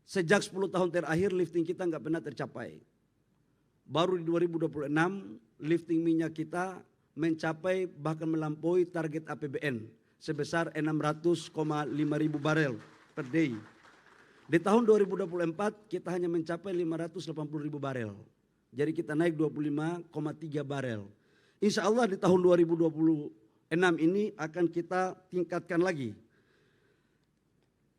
sejak 10 tahun terakhir lifting kita nggak pernah tercapai. Baru di 2026 lifting minyak kita mencapai bahkan melampaui target APBN sebesar 600,5 ribu barel per day. Di tahun 2024 kita hanya mencapai 580 ribu barel. Jadi kita naik 25,3 barel. Insya Allah di tahun 2026 ini akan kita tingkatkan lagi.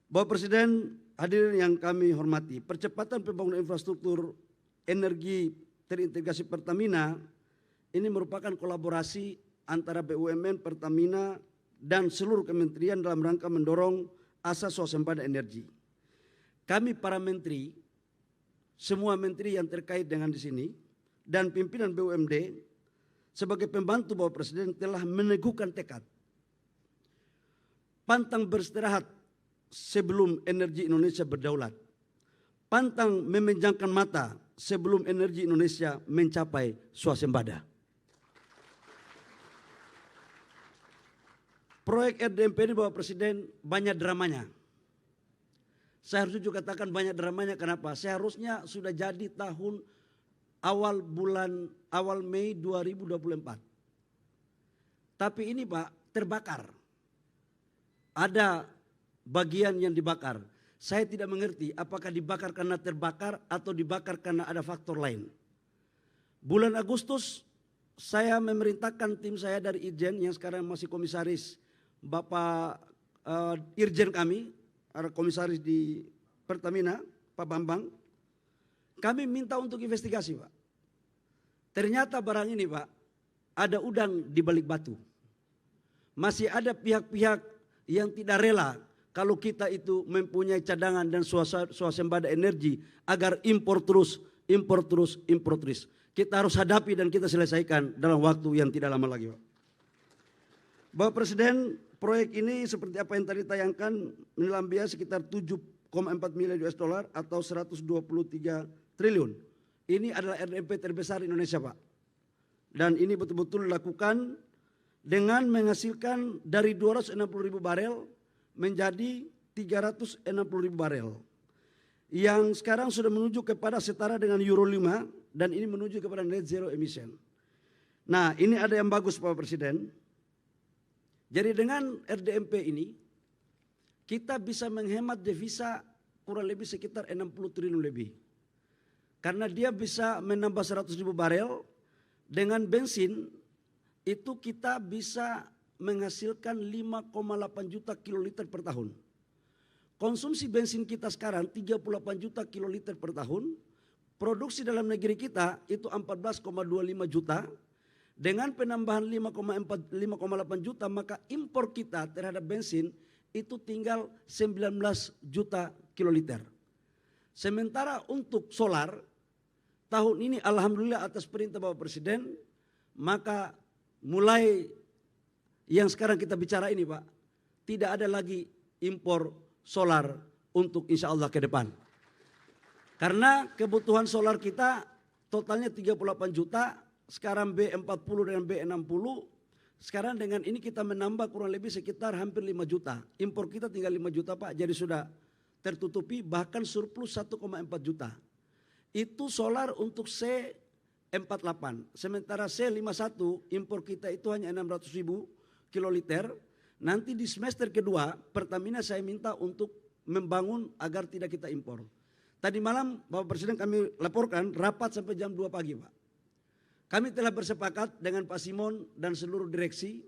Bapak Presiden, hadirin yang kami hormati, percepatan pembangunan infrastruktur energi terintegrasi Pertamina ini merupakan kolaborasi antara BUMN, Pertamina, dan seluruh kementerian dalam rangka mendorong asas swasembada energi. Kami para menteri, semua menteri yang terkait dengan di sini, dan pimpinan BUMD sebagai pembantu Bapak Presiden telah meneguhkan tekad pantang beristirahat sebelum energi Indonesia berdaulat, pantang memejamkan mata sebelum energi Indonesia mencapai swasembada. Proyek RDMP ini Bapak Presiden banyak dramanya. Saya harus juga katakan banyak dramanya, kenapa? Seharusnya sudah jadi tahun awal Mei 2024. Tapi ini Pak terbakar. Ada bagian yang dibakar. Saya tidak mengerti apakah dibakar karena terbakar atau dibakar karena ada faktor lain. Bulan Agustus saya memerintahkan tim saya dari Irjen yang sekarang masih komisaris, Bapak Irjen kami, ada komisaris di Pertamina, Pak Bambang. Kami minta untuk investigasi Pak. Ternyata barang ini Pak, ada udang di balik batu. Masih ada pihak-pihak yang tidak rela kalau kita itu mempunyai cadangan dan swasembada energi agar impor terus. Kita harus hadapi dan kita selesaikan dalam waktu yang tidak lama lagi Pak. Bapak Presiden, proyek ini seperti apa yang tadi tayangkan menelan biaya sekitar 7,4 miliar US dollar atau 123 triliun. Ini adalah RDMP terbesar di Indonesia Pak. Dan ini betul-betul dilakukan dengan menghasilkan dari 260 ribu barel menjadi 360 ribu barel. Yang sekarang sudah menuju kepada setara dengan Euro 5 dan ini menuju kepada net zero emission. Nah ini ada yang bagus Pak Presiden. Jadi dengan RDMP ini kita bisa menghemat devisa kurang lebih sekitar 60 triliun lebih. Karena dia bisa menambah 100 ribu barel, dengan bensin itu kita bisa menghasilkan 5,8 juta kiloliter per tahun. Konsumsi bensin kita sekarang 38 juta kiloliter per tahun, produksi dalam negeri kita itu 14,25 juta. Dengan penambahan 5,8 juta maka impor kita terhadap bensin itu tinggal 19 juta kiloliter. Sementara untuk solar tahun ini alhamdulillah atas perintah Bapak Presiden maka mulai yang sekarang kita bicara ini Pak tidak ada lagi impor solar untuk insya Allah ke depan. Karena kebutuhan solar kita totalnya 38 juta. Sekarang B40 dengan B60, sekarang dengan ini kita menambah kurang lebih sekitar hampir 5 juta. Impor kita tinggal 5 juta Pak, jadi sudah tertutupi bahkan surplus 1,4 juta. Itu solar untuk C48, sementara C51 impor kita itu hanya 600 ribu kiloliter. Nanti di semester kedua Pertamina saya minta untuk membangun agar tidak kita impor. Tadi malam Bapak Presiden kami laporkan rapat sampai jam 2 pagi Pak. Kami telah bersepakat dengan Pak Simon dan seluruh direksi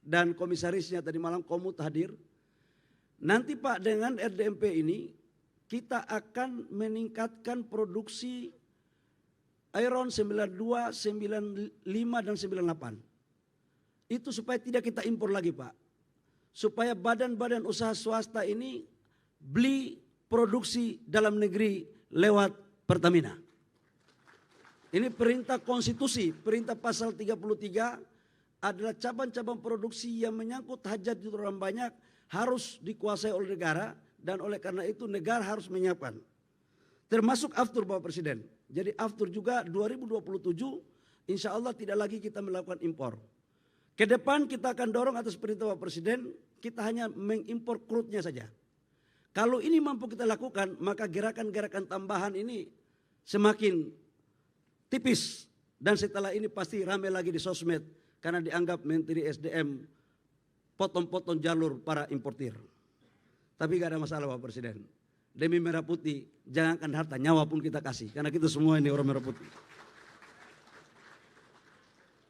dan komisarisnya tadi malam Komut hadir. Nanti Pak dengan RDMP ini kita akan meningkatkan produksi iron 92, 95 dan 98. Itu supaya tidak kita impor lagi Pak. Supaya badan-badan usaha swasta ini beli produksi dalam negeri lewat Pertamina. Ini perintah konstitusi, perintah pasal 33 adalah cabang-cabang produksi yang menyangkut hajat orang banyak harus dikuasai oleh negara dan oleh karena itu negara harus menyiapkan. Termasuk aftur Bapak Presiden. Jadi aftur juga 2027 insya Allah tidak lagi kita melakukan impor. Ke depan kita akan dorong atas perintah Bapak Presiden kita hanya mengimpor crude-nya saja. Kalau ini mampu kita lakukan, maka gerakan-gerakan tambahan ini semakin tipis. Dan setelah ini pasti ramai lagi di sosmed karena dianggap Menteri SDM potong-potong jalur para importir. Tapi gak ada masalah Pak Presiden. Demi merah putih, jangankan harta, nyawa pun kita kasih. Karena kita semua ini orang merah putih.